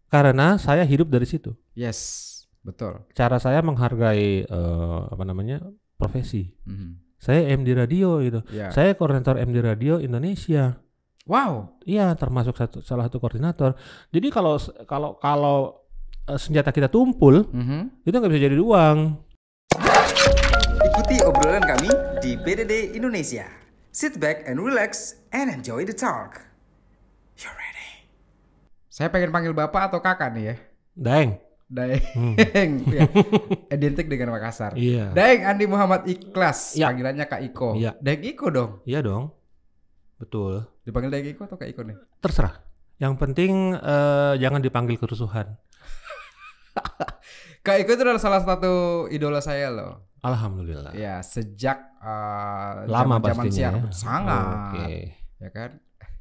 Karena saya hidup dari situ. Yes, betul. Cara saya menghargai profesi. Saya MD radio gitu. Yeah. Saya koordinator MD radio Indonesia. Wow. Iya, termasuk salah satu koordinator. Jadi kalau senjata kita tumpul, itu nggak bisa jadi uang. Ikuti obrolan kami di PDD Indonesia. Sit back and relax and enjoy the talk. You ready? Saya pengen panggil bapak atau kakak nih ya. Daeng. Ya. Identik dengan Makassar. Iya. Daeng Andi Muhammad Ikhlas, Ya. panggilannya Kak Iko. Ya. Daeng Iko dong. Iya dong. Betul. Dipanggil Daeng Iko atau Kak Iko nih? Terserah. Yang penting jangan dipanggil kerusuhan. Kak Iko itu adalah salah satu idola saya loh. Alhamdulillah. Ya, sejak lama zaman pastinya siaran ya. sangat. Oke. Ya kan?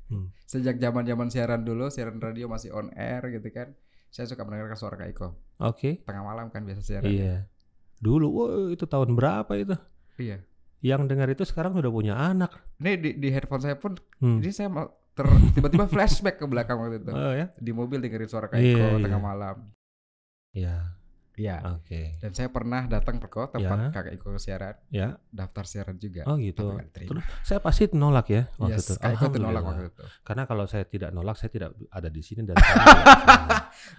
Hmm. Sejak zaman siaran dulu, siaran radio masih on air gitu kan. Saya suka mendengarkan suara Kak Iko. Oke. Tengah malam kan biasa siaran. Iya. Dulu, itu tahun berapa itu? Iya. Yang dengar itu sekarang udah punya anak. Ini di headphone saya pun, ini saya tiba-tiba flashback ke belakang waktu itu. Oh ya? Di mobil dengerin suara Kak Iko tengah Iya. malam. Iya. Iya. Oke. Dan saya pernah datang ke tempat Ya. Kak Iko siaran, Ya. daftar siaran juga. Oh gitu. Tapi nggak diterima. Terus saya pasti nolak ya waktu Yes, itu. Kak Iko tuh nolak Alhamdulillah. waktu itu. Karena kalau saya tidak nolak, saya tidak ada di sini dan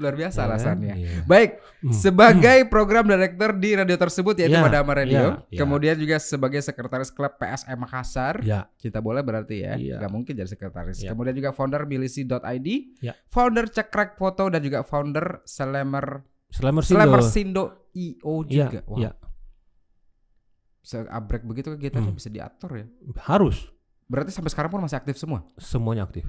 Luar biasa Ya kan? alasannya. Iya. Baik, sebagai program director di radio tersebut yaitu Ya, Madama Radio, ya. kemudian juga sebagai sekretaris klub PSM Makassar. Ya. Cinta bola berarti ya, Iya. nggak mungkin jadi sekretaris. Ya. Kemudian juga founder milisi.id, Ya. founder cekrek foto dan juga founder Slammer Selamer Sindo IO Iya, juga. Wow. iya. Seabrek begitu kegiatannya bisa diatur ya. Harus Berarti sampai sekarang pun masih aktif semua. semuanya aktif.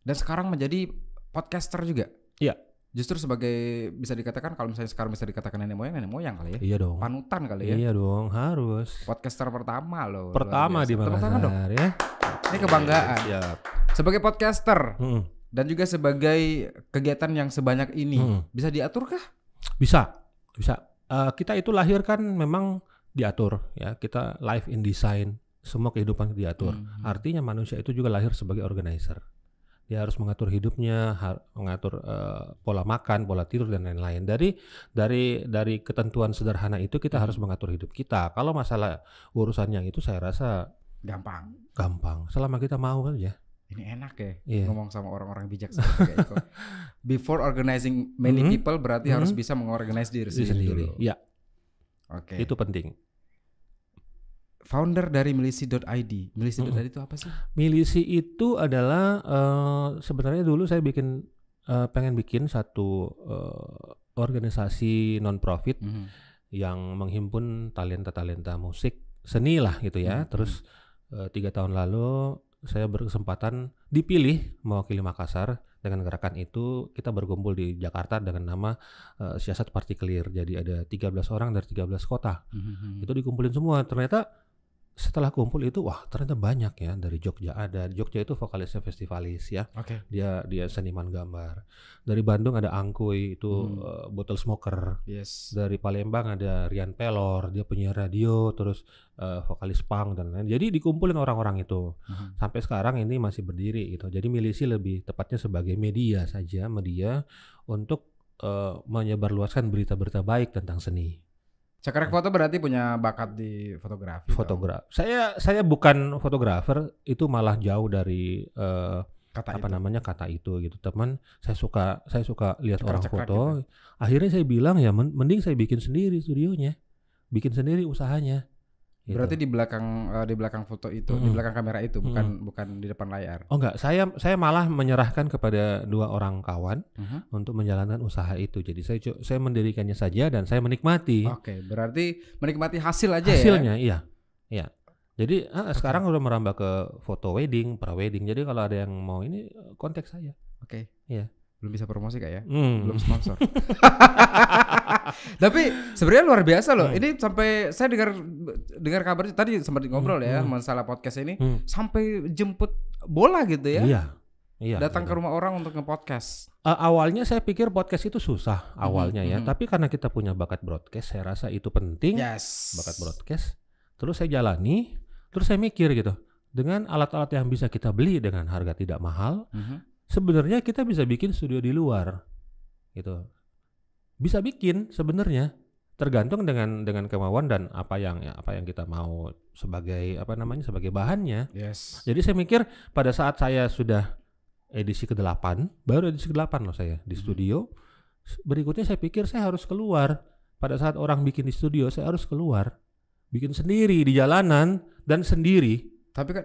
Dan sekarang menjadi podcaster juga. Iya. Justru sebagai bisa dikatakan kalau misalnya sekarang bisa dikatakan nenek moyang kali ya. Iya dong. Panutan kali ya. Iya dong, harus. Podcaster pertama loh. Pertama luar di biasa. Tepuk tangan dong. Makassar ya. Ini kebanggaan. Siap. Sebagai podcaster dan juga sebagai kegiatan yang sebanyak ini bisa diatur kah? Bisa. Kita itu lahir kan memang diatur ya. Kita live in design, semua kehidupan diatur. Artinya manusia itu juga lahir sebagai organizer. Dia harus mengatur hidupnya, mengatur pola makan, pola tidur dan lain-lain. Dari ketentuan sederhana itu kita harus mengatur hidup kita. Kalau masalah urusannya itu saya rasa gampang. Selama kita mau aja. Ini enak ya Iya. ngomong sama orang-orang bijak seperti kayak itu. Before organizing many people berarti harus bisa mengorganize diri sendiri dulu. Ya, Oke. itu penting. Founder dari milisi.id. Milisi.id itu apa sih? Milisi itu adalah sebenarnya dulu saya pengen bikin satu organisasi non profit yang menghimpun talenta musik seni lah gitu ya. Terus 3 tahun lalu saya berkesempatan dipilih mewakili Makassar. Dengan gerakan itu kita berkumpul di Jakarta dengan nama Siasat Partikelir. Jadi ada 13 orang dari 13 kota. Itu dikumpulin semua. Ternyata setelah kumpul itu ternyata banyak ya. Dari Jogja ada. Jogja itu vokalisnya Festivalis ya. Oke. Dia seniman gambar. Dari Bandung ada Angkuy itu bottle smoker. Yes. Dari Palembang ada Rian Pelor, dia penyiar radio, terus vokalis punk dan lain-lain. Jadi dikumpulin orang-orang itu. Sampai sekarang ini masih berdiri gitu. Jadi milisi lebih tepatnya sebagai media saja, media untuk menyebarluaskan berita-berita baik tentang seni. Cekrek foto berarti punya bakat di fotografi. Saya bukan fotografer, itu malah jauh dari kata itu gitu. Teman, saya suka lihat orang foto. Gitu. Akhirnya saya bilang ya mending saya bikin sendiri studionya. Bikin sendiri usahanya. Gitu. Berarti di belakang foto itu, di belakang kamera itu, bukan di depan layar. Oh enggak, saya malah menyerahkan kepada 2 orang kawan untuk menjalankan usaha itu. Jadi saya mendirikannya saja dan saya menikmati. Oke, berarti menikmati hasil aja hasilnya, ya. Iya. Jadi sekarang udah merambah ke foto wedding, pra-wedding. Jadi kalau ada yang mau ini kontak saya. Oke. Iya. Belum bisa promosi Kak ya? Belum sponsor. Tapi sebenarnya luar biasa loh. Ini sampai saya dengar kabar tadi sempat ngobrol ya masalah podcast ini sampai jemput bola gitu ya. Iya. Datang ke rumah orang untuk nge-podcast. Awalnya saya pikir podcast itu susah awalnya ya. Tapi karena kita punya bakat broadcast, saya rasa itu penting. Yes. Bakat broadcast. Terus saya jalani, terus saya mikir gitu. Dengan alat-alat yang bisa kita beli dengan harga tidak mahal, sebenarnya kita bisa bikin studio di luar. gitu. Bisa bikin sebenarnya, tergantung dengan kemauan dan apa yang kita mau sebagai sebagai bahannya. Yes. Jadi saya mikir pada saat saya sudah edisi ke-8, baru edisi ke-8 loh saya di studio. Berikutnya saya pikir saya harus keluar. Pada saat orang bikin di studio, saya harus keluar. Bikin sendiri di jalanan dan sendiri. Tapi kan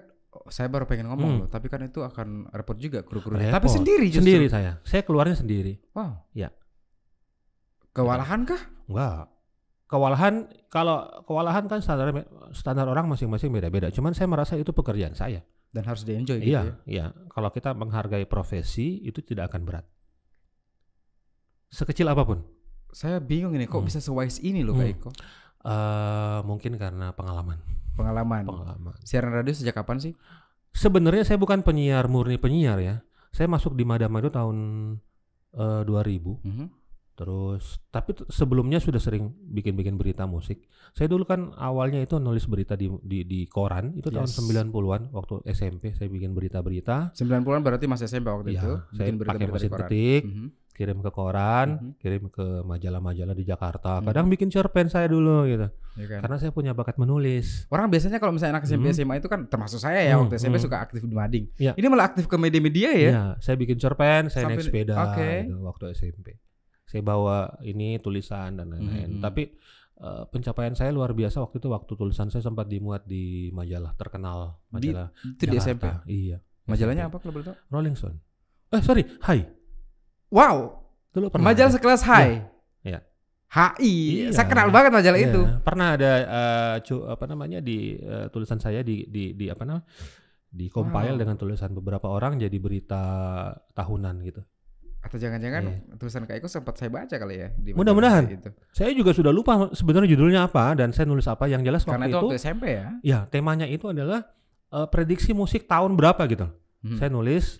saya baru pengen ngomong loh, tapi kan itu akan repot juga kru-krunya. Tapi sendiri justru. Sendiri saya keluarnya sendiri. Wow. Ya. Kewalahan kah? Enggak. Kalau kewalahan kan standar orang masing-masing beda-beda. Cuman saya merasa itu pekerjaan saya. Dan harus di-enjoy gitu ya. Iya. Kalau kita menghargai profesi, itu tidak akan berat. Sekecil apapun. Saya bingung ini, kok bisa sewise ini loh Kak Eko? Mungkin karena pengalaman. Siaran radio sejak kapan sih? Sebenarnya saya bukan murni penyiar ya. Saya masuk di Madama itu tahun 2000. Terus tapi sebelumnya sudah sering bikin berita musik. Saya dulu kan awalnya itu nulis berita di koran itu tahun 90-an waktu SMP saya bikin berita-berita. 90-an berarti masih SMP waktu itu. Saya pakai mesin ketik, kirim ke koran, kirim ke majalah-majalah di Jakarta. Kadang bikin cerpen saya dulu gitu. Ya kan? Karena saya punya bakat menulis. Orang biasanya kalau misalnya anak SMP SMA itu kan termasuk saya ya waktu SMP suka aktif di mading. Ini malah aktif ke media-media ya. Iya, saya bikin cerpen, saya naik sepeda gitu, waktu SMP. Saya bawa ini tulisan dan lain-lain. Tapi pencapaian saya luar biasa waktu itu. Waktu tulisan saya sempat dimuat di majalah terkenal, majalah itu di SMP. Iya. Majalahnya apa kalau boleh tahu? Rolling Stone. Hai. Wow. Dulu majalah sekelas Hai. Ya. HI. Iya. Saya kenal banget majalah itu. Pernah ada di tulisan saya di compile dengan tulisan beberapa orang jadi berita tahunan gitu. Atau jangan-jangan tulisan Kak Eko sempat saya baca kali ya. Mudah-mudahan. Saya juga sudah lupa sebenarnya judulnya apa dan saya nulis apa. Yang jelas karena itu waktu SMP ya. Ya, temanya itu adalah prediksi musik tahun berapa gitu. Saya nulis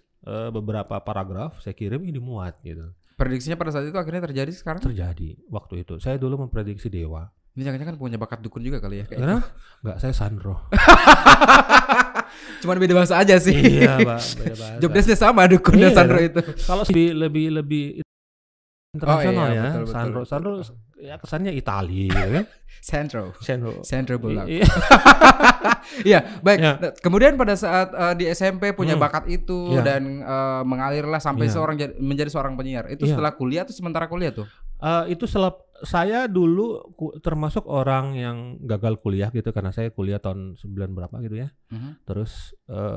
beberapa paragraf, saya kirim ini dimuat gitu. Prediksinya pada saat itu akhirnya terjadi sekarang? Terjadi waktu itu. Saya dulu memprediksi Dewa. Ini jangan-jangan punya bakat dukun juga kali ya? Kenapa? Enggak, saya Sandro. Cuman beda bahasa aja sih. Iya, Pak, beda bahasa. Job desk-nya sama dukun dan Sandro itu. Kalau lebih internasional ya. Betul. Sandro ya kesannya Itali gitu kan. Sandro Bulak. Iya, baik. Ya. Kemudian pada saat di SMP punya bakat itu dan mengalirlah sampai menjadi seorang penyiar. Itu setelah kuliah atau sementara kuliah tuh? Itu saya dulu termasuk orang yang gagal kuliah gitu karena saya kuliah tahun 9 berapa gitu ya. Terus 3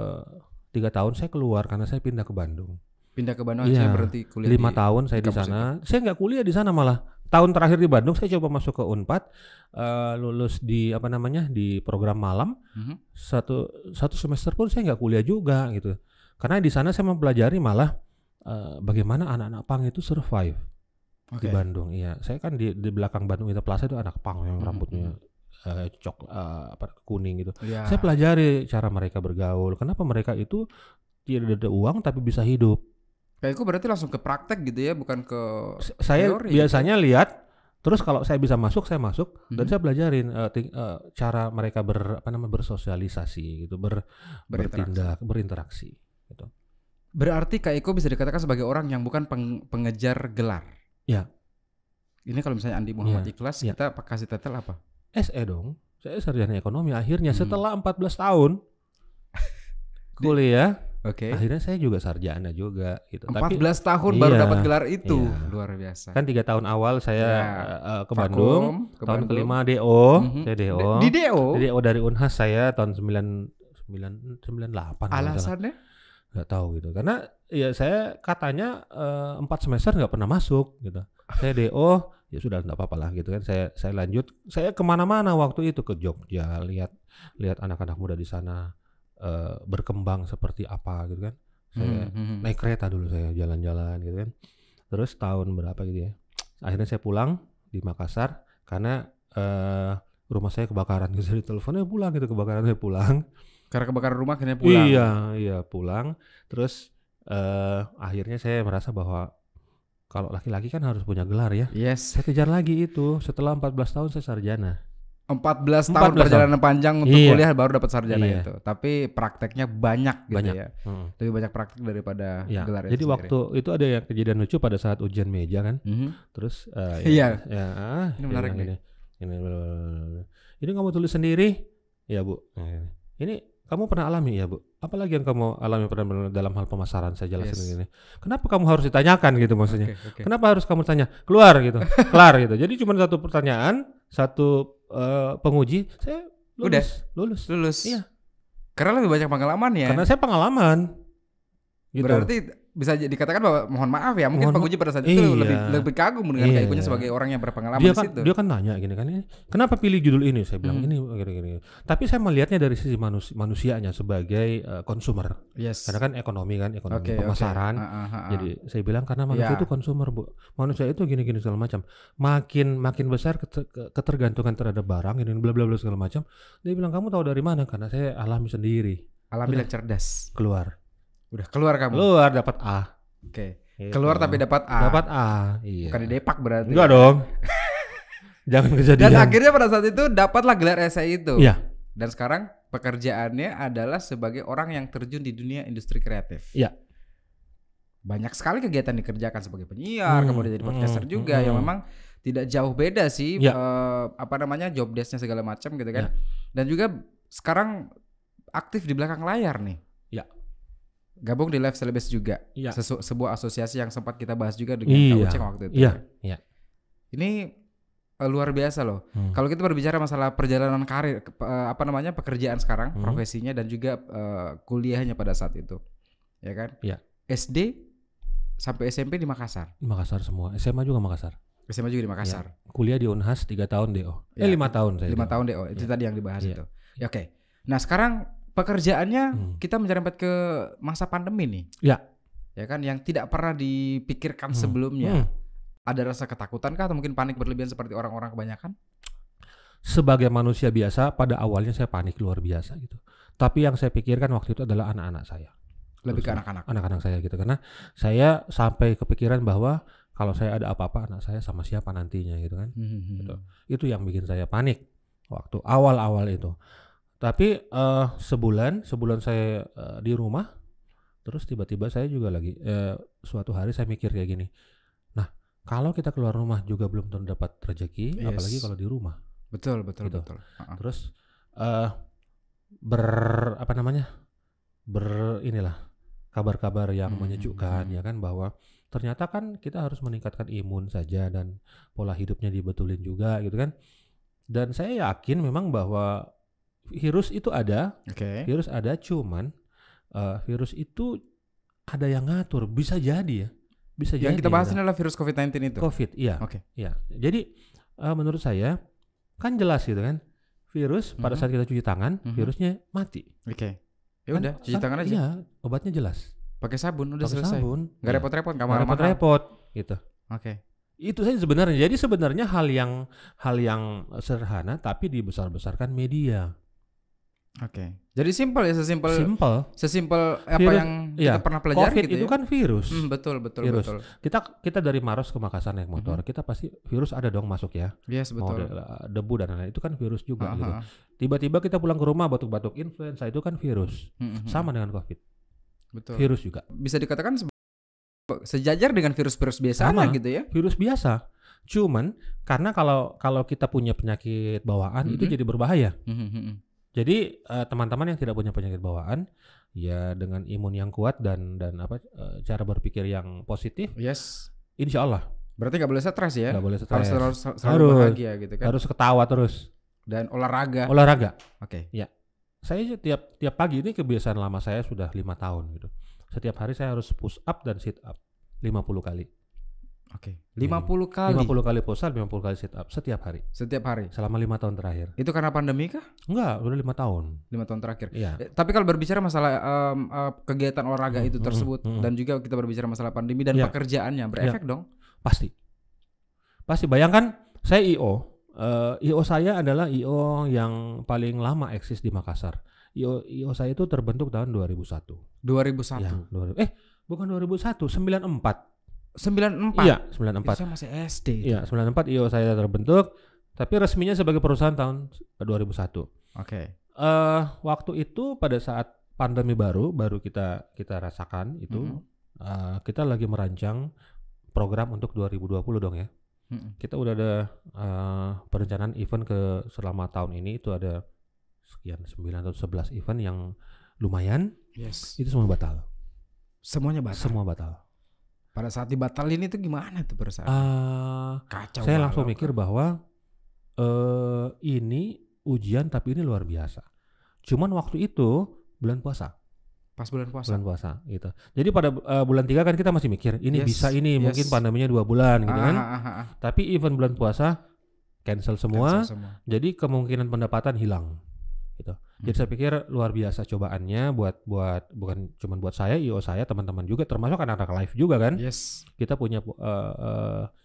tahun saya keluar karena saya pindah ke Bandung. Pindah ke Bandung aja berarti kuliah 5 tahun saya di sana. Saya nggak kuliah di sana malah. Tahun terakhir di Bandung saya coba masuk ke Unpad, lulus di di program malam. Satu semester pun saya nggak kuliah juga gitu. Karena di sana saya mempelajari malah bagaimana anak-anak punk itu survive di Bandung. Iya, saya kan di belakang Bandung Indah Plaza itu anak punk yang rambutnya kuning gitu. Yeah. Saya pelajari cara mereka bergaul. Kenapa mereka itu tidak ada uang tapi bisa hidup. Kayak itu berarti langsung ke praktek gitu ya, bukan ke saya teori, biasanya gitu? Lihat terus kalau saya bisa masuk saya masuk dan saya pelajarin cara mereka bersosialisasi gitu, berinteraksi gitu. Berarti Kak Eko bisa dikatakan sebagai orang yang bukan pengejar gelar. Ya. Ini kalau misalnya Andi Muhammad Ikhlas kita kasih titel apa? SE dong. Saya sarjana ekonomi akhirnya setelah 14 tahun kuliah. Akhirnya saya juga sarjana juga gitu. 14 tahun baru dapat gelar itu. Luar biasa. Kan 3 tahun awal saya ke Bandung, tahun kelima DO, saya DO. Di DO? Di DO dari Unhas saya tahun 98. Alasannya? Gak tahu gitu. Karena ya saya katanya 4 semester nggak pernah masuk gitu. Saya DO, ya sudah nggak apa-apa lah gitu kan. Saya lanjut. Saya kemana-mana waktu itu ke Jogja, lihat anak-anak muda di sana. Berkembang seperti apa gitu kan. Saya naik kereta dulu, saya jalan-jalan gitu kan. Terus tahun berapa gitu ya, akhirnya saya pulang di Makassar karena rumah saya kebakaran gitu. Jadi teleponnya pulang gitu, kebakaran saya pulang. Karena kebakaran rumah akhirnya pulang. Iya pulang. Terus akhirnya saya merasa bahwa kalau laki-laki kan harus punya gelar ya. Yes. Saya kejar lagi itu. Setelah 14 tahun saya sarjana. 14 tahun perjalanan panjang untuk kuliah baru dapat sarjana itu. Tapi prakteknya banyak gitu ya. Lebih banyak praktek daripada gelar. Jadi waktu itu ada yang kejadian lucu pada saat ujian meja kan. Terus ini menarik nih. Ini kamu tulis sendiri? Ya Bu. Ini kamu pernah alami ya Bu? Apalagi yang kamu alami pernah dalam hal pemasaran, saya jelasin ini. Kenapa kamu harus ditanyakan gitu maksudnya? Kenapa harus kamu tanya? Keluar gitu, kelar gitu. Jadi cuma satu pertanyaan, satu penguji, saya lulus. Iya. Karena lebih banyak pengalaman ya. Karena saya pengalaman. Gitu. Berarti bisa dikatakan bahwa mohon maaf ya, mungkin penguji pada saat itu lebih kagum dengan keikunya sebagai orang yang berpengalaman di situ. Dia kan nanya gini kan, kenapa pilih judul ini? Saya bilang ini gini. Tapi saya melihatnya dari sisi manusianya sebagai consumer. Karena kan ekonomi pemasaran. Jadi saya bilang karena manusia itu consumer Bu. Manusia itu gini segala macam. Makin besar ketergantungan terhadap barang ini bla bla bla segala macam. Dia bilang kamu tahu dari mana? Karena saya alami sendiri. Alami dan cerdas. Keluar. Udah keluar kamu? Keluar dapat A. Oke. Keluar tapi dapat A. Dapat A. Iya. Bukan di Depak berarti. Enggak dong. Jangan kejadian. Dan akhirnya pada saat itu dapatlah gelar esai itu. Iya. Dan sekarang pekerjaannya adalah sebagai orang yang terjun di dunia industri kreatif. Iya. Banyak sekali kegiatan dikerjakan sebagai penyiar, kemudian jadi podcaster juga yang memang tidak jauh beda sih job desk-nya segala macam gitu kan. Dan juga sekarang aktif di belakang layar nih. Iya. Gabung di Live Celebes juga, sebuah asosiasi yang sempat kita bahas juga dengan Kak Uceng waktu itu. Iya. Ini luar biasa loh. Kalau kita berbicara masalah perjalanan karir, pekerjaan sekarang, profesinya dan juga kuliahnya pada saat itu, ya kan? Iya. SD sampai SMP di Makassar. Di Makassar semua. SMA juga Makassar. SMA juga di Makassar. Ya. Kuliah di Unhas 3 tahun DO. 5 tahun saya. 5 tahun DO. Itu tadi yang dibahas itu. Ya, oke. Nah sekarang pekerjaannya kita menyerempet ke masa pandemi nih. Ya kan yang tidak pernah dipikirkan sebelumnya. Ada rasa ketakutan kah atau mungkin panik berlebihan seperti orang-orang kebanyakan? Sebagai manusia biasa pada awalnya saya panik luar biasa gitu. Tapi yang saya pikirkan waktu itu adalah anak-anak saya. Lebih ke anak-anak. Anak-anak saya gitu karena saya sampai kepikiran bahwa kalau saya ada apa-apa anak saya sama siapa nantinya gitu kan. Gitu. Itu yang bikin saya panik waktu awal-awal itu. Tapi sebulan saya di rumah, terus tiba-tiba saya juga lagi suatu hari saya mikir kayak gini. Nah, kalau kita keluar rumah juga belum tentu dapat rezeki, apalagi kalau di rumah. Betul. Gitu. Terus inilah kabar-kabar yang menyejukkan ya kan bahwa ternyata kan kita harus meningkatkan imun saja dan pola hidupnya dibetulin juga gitu kan. Dan saya yakin memang bahwa virus itu ada, virus ada, cuman virus itu ada yang ngatur, bisa jadi ya, bisa jadi. Yang kita bahas adalah virus COVID-19 itu. COVID, iya. Iya. Jadi menurut saya kan jelas gitu kan, virus pada saat kita cuci tangan, virusnya mati. Ya udah, cuci tangan aja. Iya, obatnya jelas. Pakai sabun udah selesai. Nggak repot-repot, nggak repot-repot, gitu. Itu saja sebenarnya. Jadi sebenarnya hal yang sederhana tapi dibesar-besarkan media. Jadi simpel ya, sesimpel apa virus, yang kita pernah pelajari COVID gitu itu ya? kan virus. Betul. Kita dari Maros ke Makassar naik motor, kita pasti virus ada dong masuk ya. Yes, betul. Debu dan lain-lain itu kan virus juga gitu. Tiba-tiba kita pulang ke rumah batuk-batuk influenza itu kan virus. Sama dengan COVID. Betul. Virus juga. Bisa dikatakan sejajar dengan virus-virus biasa gitu ya. Virus biasa. Cuman karena kalau kita punya penyakit bawaan itu jadi berbahaya. Jadi teman-teman yang tidak punya penyakit bawaan ya dengan imun yang kuat dan cara berpikir yang positif, insya Allah. Berarti nggak boleh stres ya? Nggak boleh stres. Harus selalu bahagia gitu kan? Harus ketawa terus. Dan olahraga. Ya. Saya tiap pagi ini kebiasaan lama saya sudah 5 tahun gitu. Setiap hari saya harus push up dan sit up 50 kali. 50 kali. 50 kali push up, 50 kali sit up setiap hari. Selama 5 tahun terakhir. Itu karena pandemi kah? Enggak, udah 5 tahun. 5 tahun terakhir. Iya. Tapi kalau berbicara masalah kegiatan olahraga itu tersebut dan juga kita berbicara masalah pandemi dan pekerjaannya berefek dong? Pasti bayangkan saya IO. IO saya adalah IO yang paling lama eksis di Makassar. IO saya itu terbentuk tahun 2001. 2001. Ya, bukan 2001, 94. 94. Iya, 94. Itu saya masih SD. Iya, 94 IO saya terbentuk. Tapi resminya sebagai perusahaan tahun 2001. Oke. Waktu itu pada saat pandemi baru kita rasakan itu, kita lagi merancang program untuk 2020 dong ya. Kita udah ada perencanaan event selama tahun ini itu ada sekian 9 atau 11 event yang lumayan. Yes. Itu semua batal. Semuanya batal. Semua batal. Pada saat dibatalin itu gimana tuh perusahaan? Kacau. Saya langsung mikir bahwa ini ujian tapi ini luar biasa. Cuman waktu itu bulan puasa. Pas bulan puasa gitu. Jadi pada bulan 3 kan kita masih mikir ini bisa ini mungkin pandeminya 2 bulan gitu kan. Tapi event bulan puasa cancel semua. Jadi kemungkinan pendapatan hilang gitu. Jadi saya pikir luar biasa cobaannya buat bukan cuma buat saya, IO saya, teman-teman juga termasuk anak-anak live juga kan. Yes. Kita punya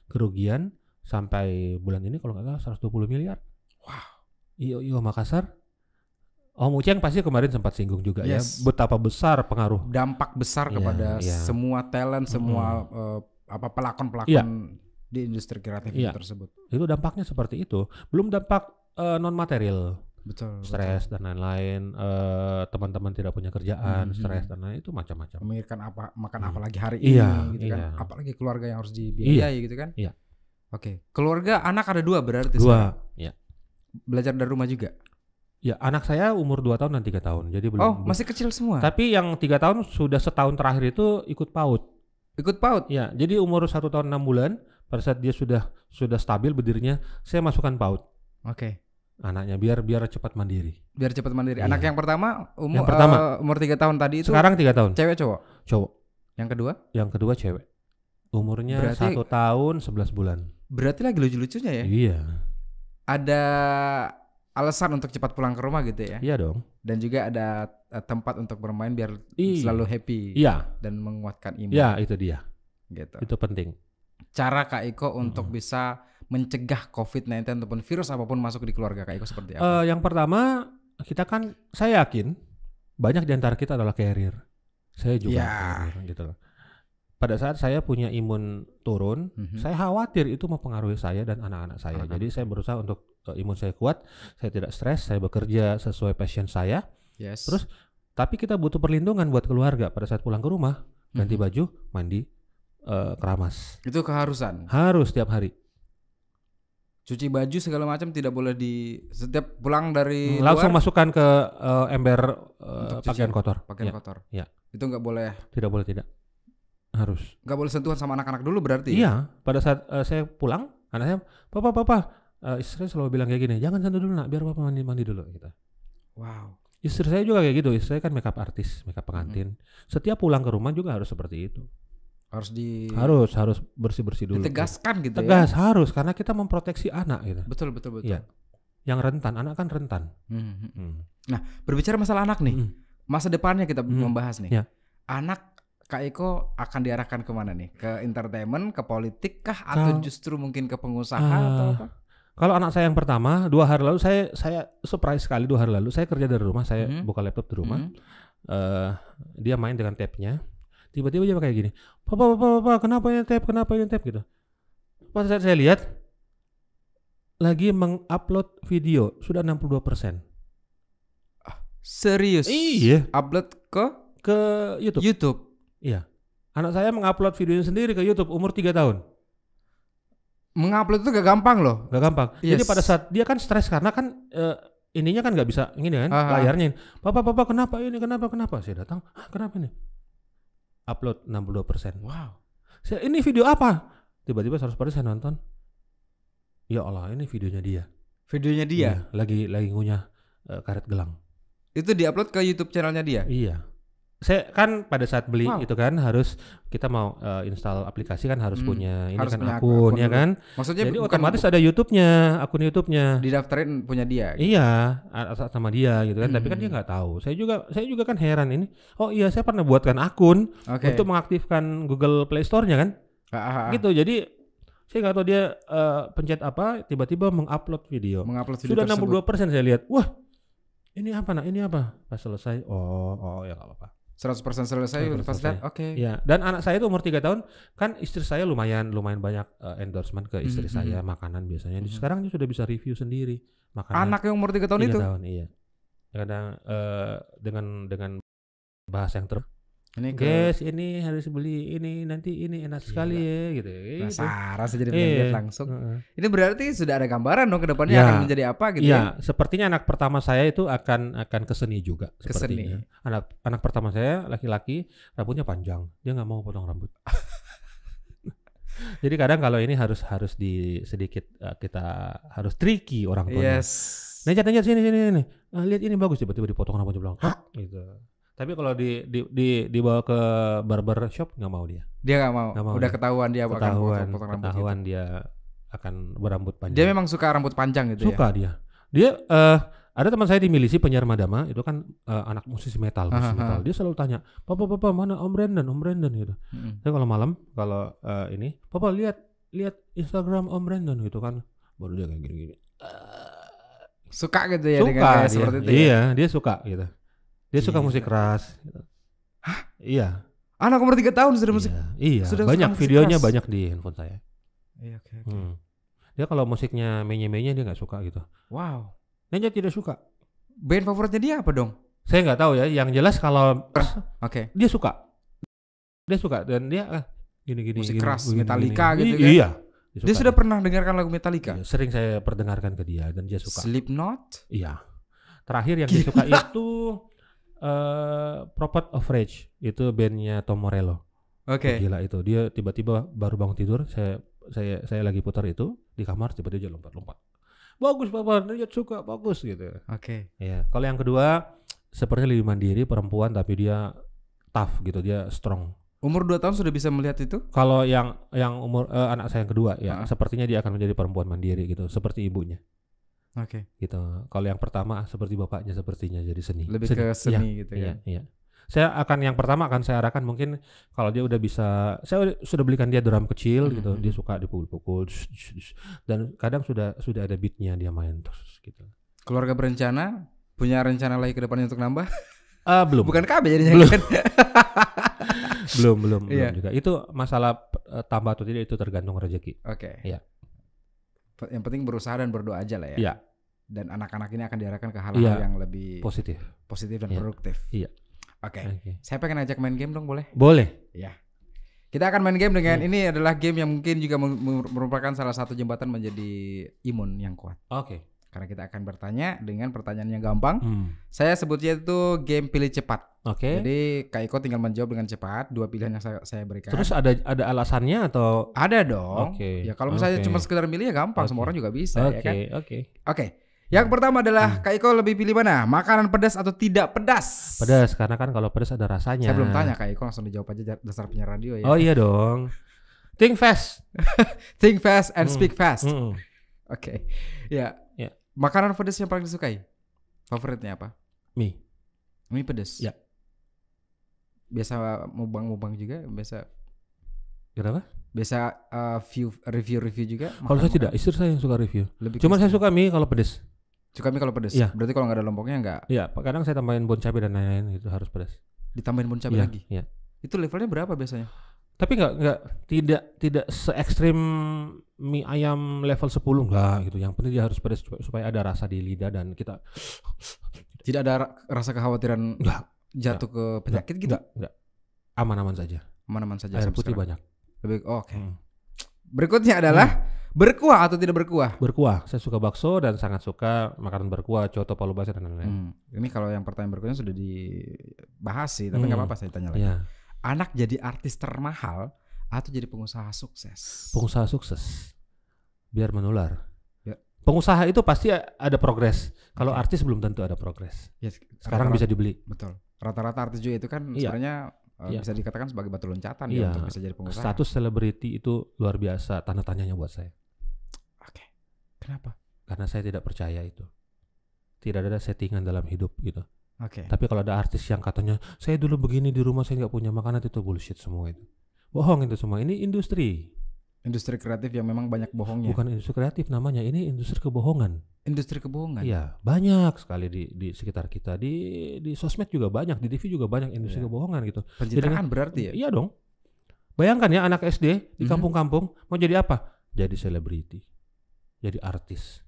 kerugian sampai bulan ini kalau nggak salah 120 miliar. Wow. IO Makassar. Om Uceng pasti kemarin sempat singgung juga ya betapa besar pengaruh dampak besar kepada semua talent, semua pelakon-pelakon di industri kreatif tersebut. Itu dampaknya seperti itu. Belum dampak non material. Betul. Stres dan lain-lain, teman-teman tidak punya kerjaan, stres dan lain itu macam-macam. Memikirkan makan apa lagi hari ini gitu kan. Apalagi keluarga yang harus dibiayai gitu kan. Iya. Oke. Keluarga anak ada 2 berarti. 2. Iya. Belajar dari rumah juga. Ya, anak saya umur 2 tahun dan 3 tahun. Jadi belum. Masih kecil semua. Tapi yang 3 tahun sudah setahun terakhir itu ikut PAUD. Ikut PAUD? Ya, jadi umur 1 tahun 6 bulan pada saat dia sudah stabil berdirinya, saya masukkan PAUD. Oke. Anaknya biar cepat mandiri. Biar cepat mandiri. Anak yang pertama umur 3 tahun tadi itu. Sekarang 3 tahun. Cewek cowok? Cowok. Yang kedua? Yang kedua cewek. Umurnya berarti 1 tahun 11 bulan. Berarti lagi lucu-lucunya ya? Iya. Ada alasan untuk cepat pulang ke rumah gitu ya? Iya dong. Dan juga ada tempat untuk bermain biar selalu happy. Iya. Dan menguatkan iman. Iya, itu dia. Gitu. Itu penting. Cara Kak Iko untuk bisa mencegah COVID-19 ataupun virus apapun masuk di keluarga Kak Iko seperti apa? Yang pertama, saya yakin banyak di antara kita adalah carrier. Saya juga carrier gitu loh. Pada saat saya punya imun turun, saya khawatir itu mempengaruhi saya dan anak-anak saya. Jadi saya berusaha untuk imun saya kuat, saya tidak stres, saya bekerja sesuai passion saya. Yes. Terus, tapi kita butuh perlindungan buat keluarga pada saat pulang ke rumah, ganti baju, mandi, keramas. Itu keharusan? Harus setiap hari. Cuci baju segala macam tidak boleh setiap pulang dari langsung luar, masukkan ke ember pakaian kotor. Pakaian kotor. Ya. Itu nggak boleh. Tidak boleh tidak. Harus. Nggak boleh sentuhan sama anak-anak dulu berarti? Iya. Pada saat saya pulang, anaknya, papa. Istri selalu bilang kayak gini, jangan sentuh dulu nak, biar papa mandi dulu gitu. Wow. Istri saya juga kayak gitu. Istri saya kan makeup artis, makeup pengantin. Setiap pulang ke rumah juga harus seperti itu. Harus bersih dulu. Ditegaskan gitu. Tegas harus karena kita memproteksi anak gitu. Betul. Iya. Yang rentan, anak kan rentan. Nah, berbicara masalah anak nih, masa depannya kita membahas nih. Ya. Anak Kak Iko akan diarahkan kemana nih? Ke entertainment, ke politik kah, atau justru mungkin ke pengusaha atau apa? Kalau anak saya yang pertama, 2 hari lalu saya surprise sekali 2 hari lalu saya kerja dari rumah, saya buka laptop di rumah, dia main dengan tab-nya. Tiba-tiba dia kayak gini, papa, kenapa ini tab gitu. Pas saya lihat lagi mengupload video sudah 62%. Serius? Iya. Upload ke YouTube. Iya. Anak saya mengupload videonya sendiri ke YouTube umur 3 tahun. Mengupload itu gak gampang loh. Gak gampang. Yes. Jadi pada saat dia kan stres karena kan ininya kan gak bisa gini kan, layarnya. Papa, kenapa ini? Kenapa? Saya datang, kenapa ini? Upload 62%. Wow. Ini video apa? Tiba-tiba 100% saya nonton. Ya Allah, ini videonya dia. Videonya dia? Iya, lagi ngunyah karet gelang. Itu diupload ke YouTube channelnya dia? Iya. Saya kan pada saat beli itu kan harus kita mau install aplikasi kan harus punya ini kan akun ya kan. Maksudnya jadi otomatis ada YouTube-nya, akun YouTube-nya. Didaftarin punya dia. Gitu. Iya, sama dia gitu kan. Tapi kan dia nggak tahu. Saya juga kan heran ini. Oh iya, saya pernah buatkan akun untuk mengaktifkan Google Play Store-nya kan. Gitu. Jadi saya nggak tahu dia pencet apa, tiba-tiba mengupload video. Sudah 62% saya lihat. Wah, ini apa nak? Ini apa? Pas selesai, oh ya nggak apa-apa. 100% selesai pas lihat oke. Iya, dan anak saya itu umur 3 tahun, kan istri saya lumayan banyak endorsement ke istri saya makanan biasanya. Sekarang dia sudah bisa review sendiri makanan. Anak yang umur 3 tahun 3 itu? tahun, iya. Kadang dengan bahasa yang guys, ini harus beli ini, nanti ini enak sekali ya gitu. Penasaran saya jadi pengen lihat langsung. Ini berarti sudah ada gambaran dong ke depannya akan menjadi apa gitu ya? Sepertinya anak pertama saya itu akan ke seni juga sepertinya. Anak pertama saya laki-laki, rambutnya panjang. Dia nggak mau potong rambut. Jadi kadang kalau ini harus sedikit kita harus tricky orang tuanya. Yes. Nenjat sini. Lihat ini bagus, tiba-tiba dipotong rambutnya bilang, gitu. Tapi kalau dibawa ke barber shop nggak mau dia. Dia nggak mau. Udah ketahuan dia akan potong rambut. Ketahuan gitu. Dia akan berambut panjang. Dia memang suka rambut panjang gitu. Suka dia. Dia ada teman saya di milisi penyiar Madama itu kan anak musisi metal. Dia selalu tanya, Papa mana Om Brandon gitu. Saya kalau malam ini, Papa lihat Instagram Om Brandon gitu kan, baru dia kayak gini. Suka gitu ya suka dengan kayak seperti itu. Iya, dia suka gitu. Dia suka musik keras. Hah? Iya. Anak umur 3 tahun sudah musik. Iya. Sudah banyak videonya keras. Banyak di handphone saya. Iya, oke. Dia kalau musiknya menye-menye dia nggak suka gitu. Wow. Dia tidak suka. Band favoritnya dia apa dong? Saya nggak tahu ya. Yang jelas kalau dia suka. Dia suka dan dia gini. Musik keras, Metallica gini. Gitu kan? Iya. Dia sudah pernah dengarkan lagu Metallica? Iya, sering saya perdengarkan ke dia dan dia suka. Slipknot? Iya. Terakhir yang dia suka itu Prophet of Rage, itu bandnya Tom Morello. Oke. Gila itu, dia tiba-tiba baru bangun tidur, saya lagi putar itu di kamar, tiba-tiba dia lompat. Bagus Papa, dia suka bagus gitu. Oke. Ya, kalau yang kedua sepertinya lebih mandiri, perempuan tapi dia tough gitu, dia strong. Umur 2 tahun sudah bisa melihat itu? Kalau yang umur anak saya yang kedua ya, sepertinya dia akan menjadi perempuan mandiri gitu, seperti ibunya. Oke. Gitu. Kalau yang pertama seperti bapaknya sepertinya jadi seni. Lebih ke seni gitu ya. Iya. Yang pertama akan saya arahkan mungkin kalau dia udah bisa, saya sudah belikan dia drum kecil gitu, dia suka dipukul-pukul dan kadang sudah ada beatnya dia main terus gitu. Keluarga berencana, punya rencana lagi ke depannya untuk nambah? Belum. Bukan KB jadinya kan? belum juga. Itu masalah tambah atau tidak itu tergantung rezeki. Oke. Iya. Yang penting berusaha dan berdoa aja lah ya. Iya. Dan anak-anak ini akan diarahkan ke hal-hal yang lebih positif dan produktif. Iya. Oke. Saya pengen ajak main game dong, boleh? Boleh. Ya. Kita akan main game dengan ini adalah game yang mungkin juga merupakan salah satu jembatan menjadi imun yang kuat. Oke. Karena kita akan bertanya dengan pertanyaan yang gampang. Saya sebutnya itu game pilih cepat. Oke. Jadi Kak Iko tinggal menjawab dengan cepat 2 pilihan yang saya berikan. Terus ada alasannya atau? Ada dong. Ya kalau misalnya cuma sekedar milih ya gampang, semua orang juga bisa ya kan. Oke. Yang pertama adalah Kak Iko lebih pilih mana? Makanan pedas atau tidak pedas? Pedas, karena kan kalau pedas ada rasanya. Saya belum tanya Kak Iko, langsung dijawab aja dasar penyiar radio ya. Oh iya dong. Think fast. Think fast and speak fast. Oke. Ya. Makanan pedas yang paling disukai? Favoritnya apa? Mie pedas? Ya. Biasa mubang juga? Kenapa? Biasa review juga? Kalau saya tidak, istri saya yang suka review. Cuma saya suka mie kalau pedas. Suka mie kalau pedas? Ya. Berarti kalau nggak ada lomboknya nggak? Iya, kadang saya tambahin bon cabai dan lain-lain, itu harus pedas. Ditambahin bon cabai lagi? Iya. Itu levelnya berapa biasanya? Tapi tidak se ekstrim mie ayam level 10 enggak gitu. Yang penting dia harus pedas supaya ada rasa di lidah dan kita tidak ada rasa kekhawatiran jatuh ke penyakit gitu. Enggak. Aman-aman saja. Air putih banyak. Oke. Berikutnya adalah berkuah atau tidak berkuah? Berkuah. Saya suka bakso dan sangat suka makanan berkuah, coto, palu basah dan lain-lain. Ini kalau yang pertanyaan berkuahnya sudah dibahas sih, tapi nggak apa-apa saya tanya lagi. Yeah. Anak jadi artis termahal atau jadi pengusaha sukses? Pengusaha sukses. Biar menular. Ya. Pengusaha itu pasti ada progres. Kalau artis belum tentu ada progres. Ya, sekarang bisa dibeli. Betul. Rata-rata artis juga itu kan sebenarnya bisa dikatakan sebagai batu loncatan ya untuk bisa jadi pengusaha. Status selebriti itu luar biasa, tanda tanyanya buat saya. Oke. Kenapa? Karena saya tidak percaya itu. Tidak ada settingan dalam hidup gitu. Oke. Tapi kalau ada artis yang katanya saya dulu begini di rumah saya nggak punya makanan, itu bullshit semua itu. Bohong itu semua. Ini industri. Industri kreatif yang memang banyak bohongnya. Bukan industri kreatif namanya, ini industri kebohongan. Industri kebohongan. Iya, banyak sekali di sekitar kita. Di sosmed juga banyak, di TV juga banyak industri kebohongan gitu. Pencitraan berarti ya? Iya dong. Bayangkan ya anak SD di kampung-kampung mau jadi apa? Jadi selebriti, jadi artis.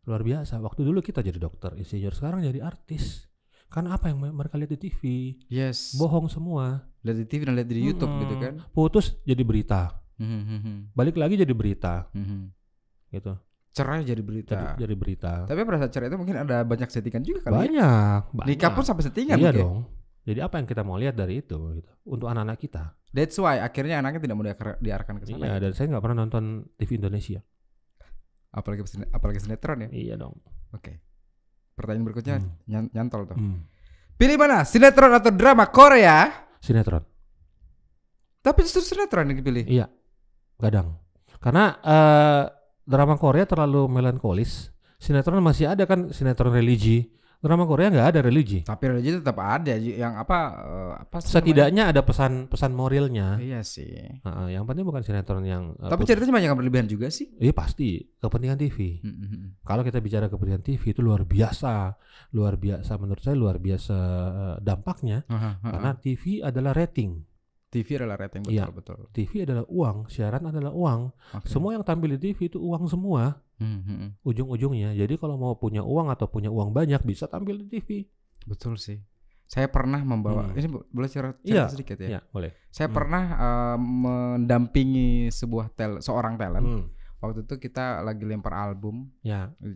Luar biasa. Waktu dulu kita jadi dokter, insinyur, sekarang jadi artis. Kan apa yang mereka lihat di TV? Yes. Bohong semua. Lihat di TV dan lihat di YouTube gitu kan? Putus jadi berita. Balik lagi jadi berita. Gitu. Cerai jadi berita. Jadi berita. Tapi pada saat cerai itu mungkin ada banyak settingan juga kali. Banyak. Nikah pun sampai settingan. Iya dong. Jadi apa yang kita mau lihat dari itu gitu. Untuk anak-anak kita. That's why akhirnya anaknya tidak mau diarahkan ke sana. Iya, dan saya nggak pernah nonton TV Indonesia. Apalagi sinetron ya. Iya dong. Oke. Pertanyaan berikutnya nyantol tuh. Pilih mana? Sinetron atau drama Korea? Sinetron. Tapi justru sinetron yang dipilih. Iya. Kadang. Karena drama Korea terlalu melankolis. Sinetron masih ada kan, sinetron religi. Drama Korea nggak ada religi. Tapi religi tetap ada yang apa setidaknya ada pesan moralnya. Iya sih. Yang penting bukan sinetron yang tapi ceritanya banyak yang berlebihan juga sih. Iya pasti, kepentingan TV. Kalau kita bicara kepentingan TV itu luar biasa menurut saya, luar biasa dampaknya. Karena TV adalah rating. TV adalah rating, betul, ya, betul. TV adalah uang, siaran adalah uang. Semua yang tampil di TV itu uang semua. Ujung-ujungnya. Jadi kalau mau punya uang atau punya uang banyak bisa tampil di TV. Betul sih. Saya pernah membawa, ini boleh cerita sedikit ya? Iya, boleh. Saya pernah mendampingi seorang talent. Waktu itu kita lagi lempar album,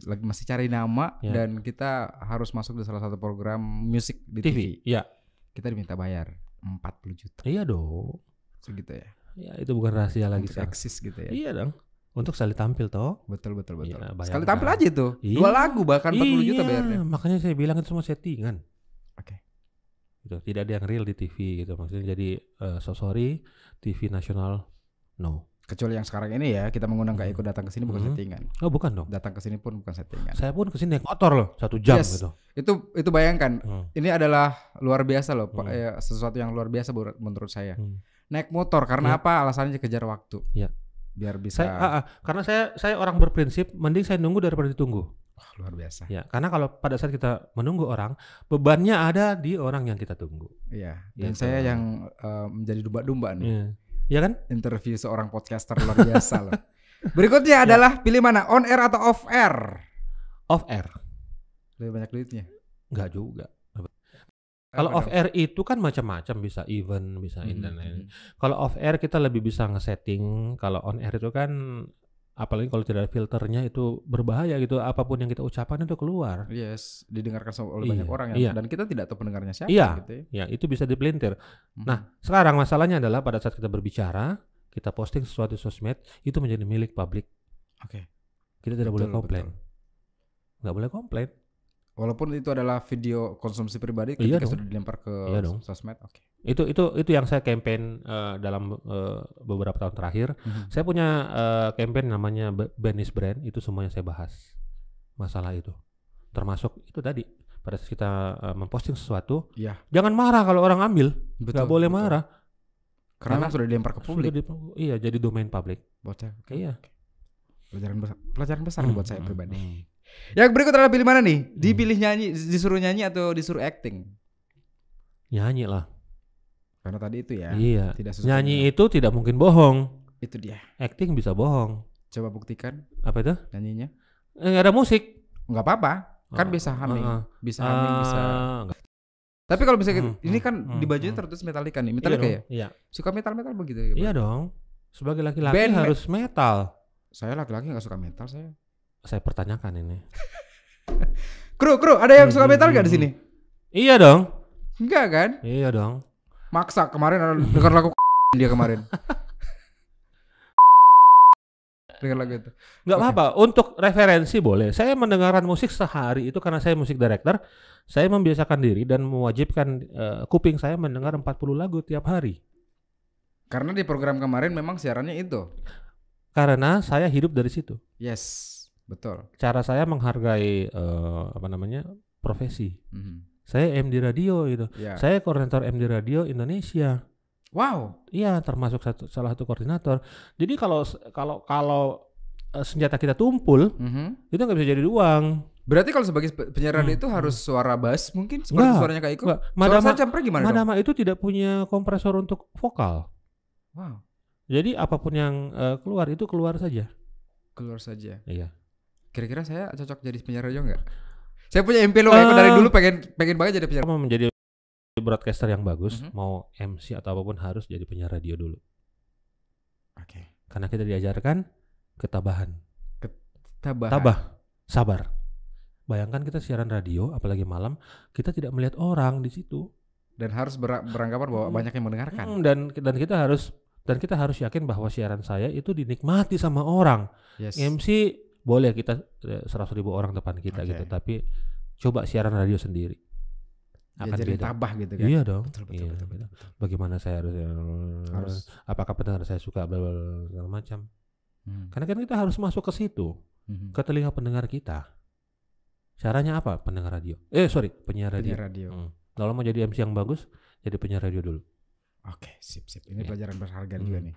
lagi masih cari nama, dan kita harus masuk di salah satu program musik di TV. Iya. Kita diminta bayar 40 juta. Iya dong. Segitu ya. Ya itu bukan rahasia lagi. Eksis gitu ya. Iya dong. Untuk sekali tampil toh. Betul. Ya, sekali tampil aja tuh. 2 lagu bahkan 40 juta bayarnya. Makanya saya bilang itu semua settingan. Oke. Gitu. Tidak ada yang real di TV gitu. Maksudnya jadi sorry, TV nasional no. Kecuali yang sekarang ini ya, kita mengundang Kak Eko datang ke sini bukan settingan. Oh, bukan dong. Datang ke sini pun bukan settingan. Saya pun ke sini naik motor loh, 1 jam gitu. Itu bayangkan. Ini adalah luar biasa loh, sesuatu yang luar biasa menurut saya. Naik motor karena apa? Alasannya kejar waktu. Iya. Biar bisa. Karena saya orang berprinsip, mending saya nunggu daripada ditunggu. Wah, luar biasa. Ya, karena kalau pada saat kita menunggu orang, bebannya ada di orang yang kita tunggu. Iya. Dan saya yang menjadi domba-domba nih. Iya kan? Interview seorang podcaster luar biasa loh. Berikutnya adalah pilih mana, on air atau off air? Off air. Lebih banyak duitnya? Enggak juga. Kalau off air itu kan macam-macam, bisa event, bisa ini dan lain. Kalau off air kita lebih bisa ngesetting. Kalau on air itu kan apalagi kalau tidak ada filternya itu berbahaya gitu, apapun yang kita ucapkan itu keluar. Yes, didengarkan oleh banyak orang ya. Dan kita tidak tahu pendengarnya siapa gitu ya. Itu bisa dipelintir. Nah, sekarang masalahnya adalah pada saat kita berbicara, kita posting sesuatu di sosmed, itu menjadi milik publik. Oke. Kita tidak boleh komplain. Nggak boleh komplain. Walaupun itu adalah video konsumsi pribadi ketika sudah dilempar ke sosmed. Oke. Itu yang saya campaign dalam beberapa tahun terakhir. Saya punya campaign namanya Benis Brand, itu semuanya saya bahas masalah itu. Termasuk itu tadi pada saat kita memposting sesuatu, jangan marah kalau orang ambil. Nggak boleh marah. Karena sudah dilempar ke publik. Iya, jadi domain publik. Bocah. Iya. Pelajaran besar buat saya pribadi. Yang berikut adalah pilih mana nih? Dipilih nyanyi, disuruh nyanyi atau disuruh acting? Nyanyi lah. Karena tadi itu ya. Iya. Nyanyi itu tidak mungkin bohong. Itu dia. Acting bisa bohong. Coba buktikan. Apa itu? Nyanyinya? Nggak ada musik. Nggak apa-apa. Kan bisa humming. Bisa humming, bisa. Tapi kalau bisa ini kan di bajunya tertulis Metallica nih. Metallica ya? Iya. Suka metal-metal begitu ya? Iya dong. Sebagai laki-laki harus metal. Saya laki-laki nggak suka metal saya. Saya pertanyakan ini. Kru, ada yang suka metal gak di sini? Iya dong. Enggak kan? Iya dong. Maksa kemarin ada dengar lagu dia kemarin. Dengar lagu itu. Enggak apa-apa, untuk referensi boleh. Saya mendengarkan musik sehari itu karena saya musik director. Saya membiasakan diri dan mewajibkan kuping saya mendengar 40 lagu tiap hari. Karena di program kemarin memang siarannya itu. Karena saya hidup dari situ. Yes. Betul. Cara saya menghargai profesi. Saya MD Radio gitu. Saya koordinator MD Radio Indonesia. Wow. Iya, termasuk salah satu koordinator. Jadi kalau senjata kita tumpul, itu nggak bisa jadi uang. Berarti kalau sebagai penyiar radio itu harus suara bass mungkin seperti suaranya Kak Iko? Suara saya Campre gimana dong? Madama itu tidak punya kompresor untuk vokal. Wow. Jadi apapun yang keluar itu keluar saja. Keluar saja. Iya. Kira-kira saya cocok jadi penyiar radio nggak? Saya punya mimpi loh, Kak Iko dari dulu pengen banget jadi penyiar. Mau menjadi broadcaster yang bagus, mau MC atau apapun harus jadi penyiar radio dulu. Oke. Karena kita diajarkan ketabahan. Tabah. Sabar. Bayangkan kita siaran radio, apalagi malam, kita tidak melihat orang di situ dan harus beranggapan bahwa banyak yang mendengarkan. Dan kita harus yakin bahwa siaran saya itu dinikmati sama orang. Yes. MC boleh kita 100.000 orang depan kita gitu, tapi coba siaran radio sendiri. Akan jadi beda. tabah gitu kan. Iya dong. Betul. Bagaimana saya harus apakah pendengar saya suka segala macam. Karena kan kita harus masuk ke situ, ke telinga pendengar kita. Caranya apa? Pendengar radio. Penyiar radio. Kalau mau jadi MC yang bagus, jadi penyiar radio dulu. Oke, sip. Ini pelajaran berharga juga nih.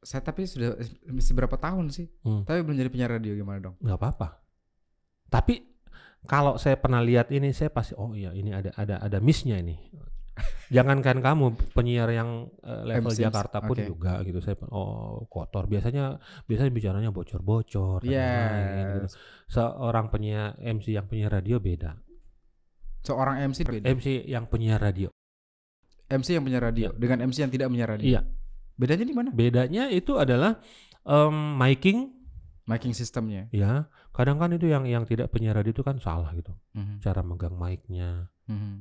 Saya tapi sudah mesti berapa tahun sih? Tapi belum jadi penyiar radio, gimana dong? Gak apa-apa. Tapi kalau saya pernah lihat ini, saya pasti ini ada miss-nya ini. Jangankan kamu penyiar yang level MC, Jakarta pun juga gitu. Saya kotor. Biasanya bicaranya bocor-bocor. Gitu. Seorang penyiar MC yang penyiar radio beda. Seorang MC beda. MC yang penyiar radio. MC yang penyiar radio dengan MC yang tidak penyiar radio. Iya. Bedanya di mana? Bedanya itu adalah mic sistemnya. Ya, kadang kan itu yang tidak penyiar radio itu kan salah gitu. Cara megang mic-nya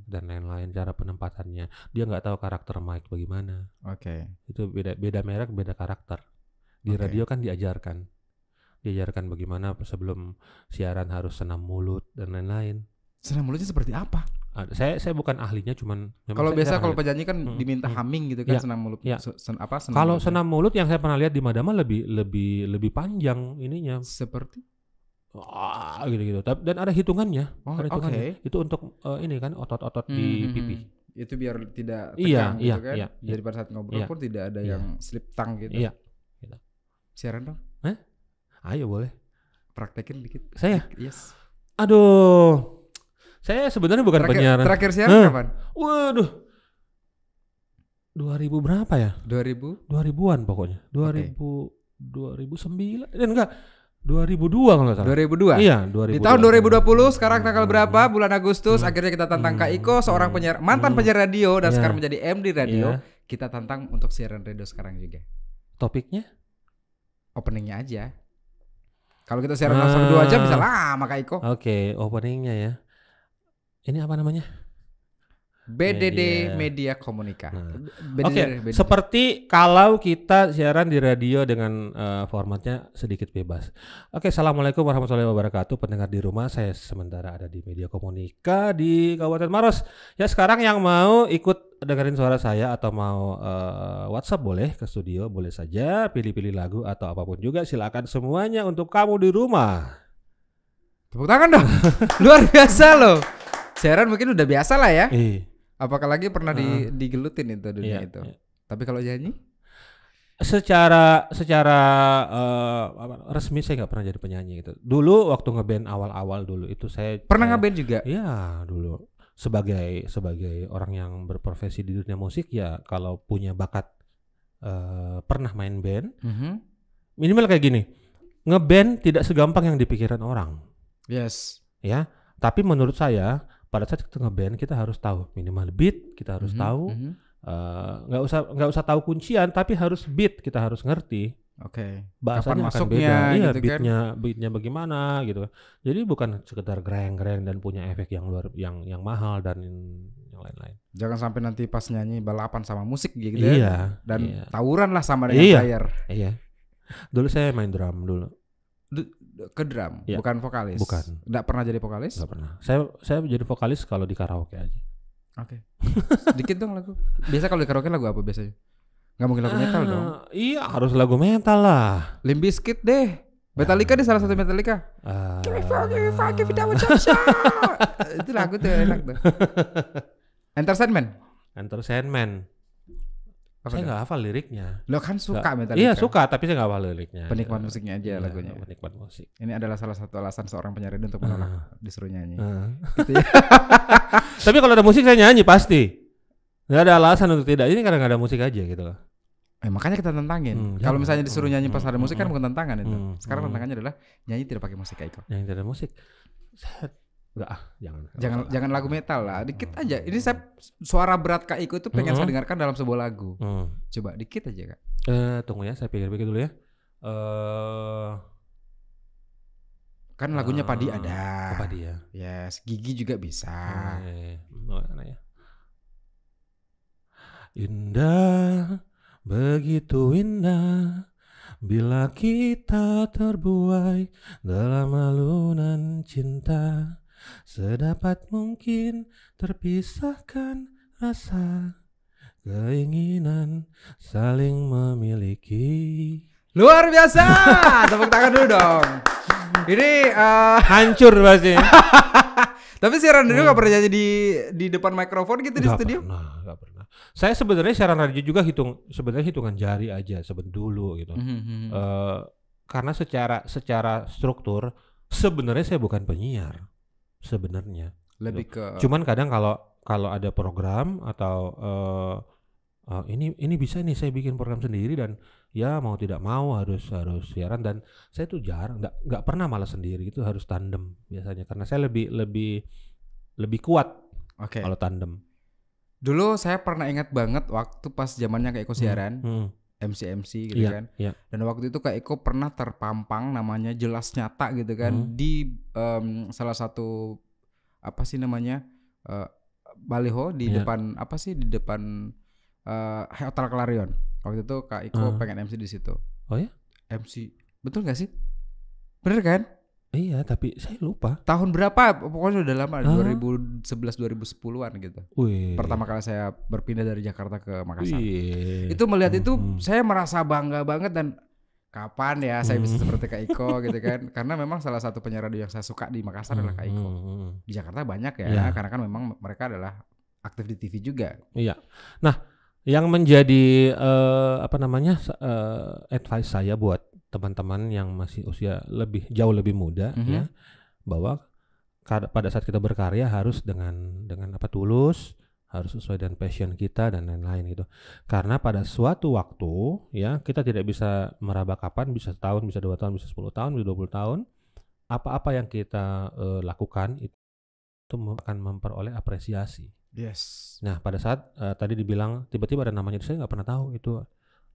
dan lain-lain, cara penempatannya. Dia nggak tahu karakter mic bagaimana. Oke. Itu beda merek, beda karakter. Di radio kan diajarkan bagaimana sebelum siaran harus senam mulut dan lain-lain. Senam mulutnya seperti apa? Saya bukan ahlinya, cuman kalau biasa kalau penyanyi kan diminta humming gitu kan, senam mulut. Kalau senam mulut yang saya pernah lihat di Madama lebih panjang ininya. Seperti gitu. Dan ada hitungannya. Itu untuk ini kan otot-otot di pipi. Itu biar tidak tegang gitu kan. Jadi pada saat ngobrol pun tidak ada yang slip tongue gitu. Iya. Gitu. Siaran dong? Ayo boleh. Praktekin dikit. Saya? Yes. Aduh. Saya sebenarnya bukan penyiar. Terakhir siaran kapan? Waduh. 2000 berapa ya? 2000-an pokoknya. 2009. Enggak. 2002 kalau nggak salah. 2002? Iya, 2002. Di tahun 2020 sekarang tanggal berapa? Bulan Agustus. Akhirnya kita tantang Kak Iko, seorang penyiar, mantan penyiar radio dan sekarang menjadi MD radio. Kita tantang untuk siaran radio sekarang juga. Topiknya? Openingnya aja. Kalau kita siaran langsung 2 jam bisa lama Kak Iko. Oke, openingnya ya. Ini apa namanya? BDD Media Komunika. Seperti kalau kita siaran di radio dengan formatnya sedikit bebas. Assalamualaikum warahmatullahi wabarakatuh. Pendengar di rumah, saya sementara ada di Media Komunika di Kabupaten Maros. Ya, sekarang yang mau ikut dengerin suara saya atau mau WhatsApp boleh ke studio, boleh saja pilih-pilih lagu atau apapun juga, silakan semuanya untuk kamu di rumah. Tepuk tangan dong. Luar biasa loh. Siaran mungkin udah biasa lah ya. Apakah lagi pernah digelutin itu dunia itu? Tapi kalau nyanyi? Secara resmi saya nggak pernah jadi penyanyi gitu. Dulu waktu ngeband awal-awal dulu itu saya pernah ngeband juga. Iya dulu sebagai orang yang berprofesi di dunia musik ya, kalau punya bakat pernah main band. Minimal kayak gini, ngeband tidak segampang yang dipikiran orang. Yes. Ya, tapi menurut saya pada saat kita ngeband kita harus tahu minimal beat, kita harus tahu. Nggak usah tahu kuncian, tapi harus beat, kita harus ngerti. Bahasanya akan beda. Iya, gitu beatnya bagaimana gitu. Jadi bukan sekedar greng-greng dan punya efek yang mahal dan yang lain-lain. Jangan sampai nanti pas nyanyi balapan sama musik gitu ya. Dan tawuran lah sama dengan player. Iya. Dulu saya main drum dulu. Ke drum, bukan vokalis. Bukan. Nggak pernah jadi vokalis? Nggak pernah. Saya jadi vokalis kalau di karaoke aja. Sedikit dong lagu. Biasa kalau di karaoke lagu apa biasanya? Nggak mungkin lagu metal dong. Iya, harus lagu metal lah. Limp Bizkit deh. Metallica deh, salah satu Metallica. Give it a chance. Itu lagu tuh enak tuh. Enter Sandman. Saya nggak hafal liriknya. Lo kan suka Metallica. Iya suka, tapi saya nggak hafal liriknya. Penikmat musiknya aja lagunya. Penikmat musik. Ini adalah salah satu alasan seorang penyanyi untuk menolak disuruh nyanyi. Gitu ya. Tapi kalau ada musik saya nyanyi pasti. Nggak ada alasan untuk tidak. Ini karena nggak ada musik aja gitu loh. Makanya kita tentangin. Kalau misalnya disuruh nyanyi pas ada musik kan bukan tantangan itu. Sekarang tantangannya adalah nyanyi tidak pakai musik Kak Iko. Nyanyi tidak ada musik. Jangan lagu metal lah, dikit aja. Ini suara berat Kak Iko itu pengen saya dengarkan dalam sebuah lagu. Coba dikit aja Kak. Tunggu ya, saya pikir-pikir dulu ya. Kan lagunya Padi ada. Padi ya. Yes, Gigi juga bisa. Ya. Indah, begitu indah bila kita terbuai dalam alunan cinta. Sedapat mungkin terpisahkan rasa keinginan saling memiliki. Luar biasa. Tepuk tangan dulu dong. Ini hancur pasti. Tapi siaran radio gak pernah nyanyi di depan mikrofon gitu di studio? Gak pernah. Saya sebenarnya siaran radio juga hitungan jari aja dulu gitu. Karena secara struktur sebenarnya saya bukan penyiar. Sebenarnya lebih ke cuman kadang kalau ada program atau ini bisa nih saya bikin program sendiri dan ya mau tidak mau harus siaran, dan saya tuh jarang nggak pernah malah sendiri, itu harus tandem biasanya karena saya lebih kuat kalau tandem. Dulu saya pernah ingat banget waktu pas zamannya Kak Iko siaran MC gitu kan. Dan waktu itu Kak Iko pernah terpampang namanya Jelas Nyata gitu kan di salah satu apa sih namanya baliho di depan apa sih di depan Hotel Clarion. Waktu itu Kak Iko pengen MC di situ. Oh ya? MC. Betul gak sih? Bener kan? Iya, tapi saya lupa. Tahun berapa? Pokoknya udah lama, 2011-2010-an gitu. Pertama kali saya berpindah dari Jakarta ke Makassar. Itu melihat itu saya merasa bangga banget, dan kapan ya saya bisa seperti Kak Iko gitu kan. Karena memang salah satu penyiar radio yang saya suka di Makassar adalah Kak Iko. Di Jakarta banyak ya, karena kan memang mereka adalah aktif di TV juga. Iya. Nah, yang menjadi advice saya buat teman-teman yang masih usia jauh lebih muda ya, bahwa pada saat kita berkarya harus dengan tulus, harus sesuai dengan passion kita dan lain-lain gitu. Karena pada suatu waktu ya kita tidak bisa meraba kapan, bisa setahun, bisa 2 tahun, bisa 10 tahun, bisa 20 tahun. Apa-apa yang kita lakukan itu akan memperoleh apresiasi. Yes. Nah, pada saat tadi dibilang tiba-tiba ada namanya, saya nggak pernah tahu itu.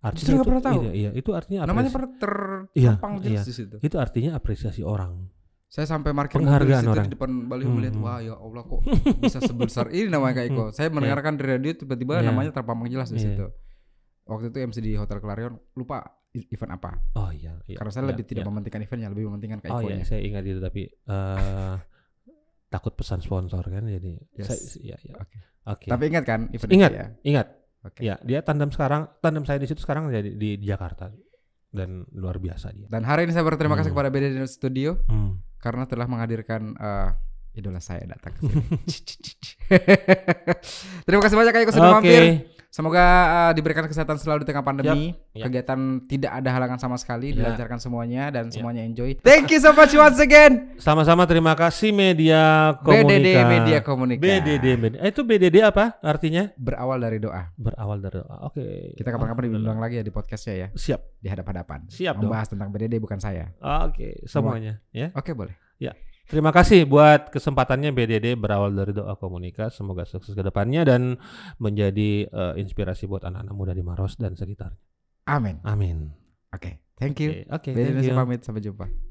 Artinya nggak pernah tahu. Iya, itu artinya namanya pernah terpampang jelas di situ. Itu artinya apresiasi orang. Saya sampai parkir mobil di situ di depan baliho melihat, wah ya Allah kok bisa sebesar ini namanya Kak Iko. Saya mendengarkan di radio tiba-tiba namanya terpampang jelas di situ. Waktu itu MC di Hotel Clarion, lupa event apa. Oh iya. Karena saya lebih tidak mementingkan eventnya, lebih mementingkan Kak Iko-nya. Oh iya, saya ingat itu, tapi takut pesan sponsor kan, jadi. Yes. Oke. Tapi ingat kan event itu ya? Ingat. Ya, dia tandem saya di situ sekarang jadi di Jakarta, dan luar biasa dia. Dan hari ini saya berterima kasih kepada BDD Studio karena telah menghadirkan idola saya datang ke sini. Terima kasih banyak Kak Iko sudah mampir. Semoga diberikan kesehatan selalu di tengah pandemi. Kegiatan tidak ada halangan sama sekali, dilancarkan semuanya dan semuanya enjoy. Thank you so much once again. Sama-sama, terima kasih Media Komunika. BDD Media Komunika. BDD. Itu BDD apa artinya? Berawal dari doa. Berawal dari doa. Oke. Kita kapan-kapan diundang lagi ya di podcastnya ya. Siap. Di hadap-hadapan. Siap. Membahas tentang BDD bukan saya. Oke. Semuanya. Ya. Oke, boleh. Ya. Terima kasih buat kesempatannya BDD Berawal dari Doa Komunika. Semoga sukses ke depannya dan menjadi inspirasi buat anak-anak muda di Maros dan sekitarnya. Amin. Amin. Oke, thank you. Oke, BDD pamit, sampai jumpa.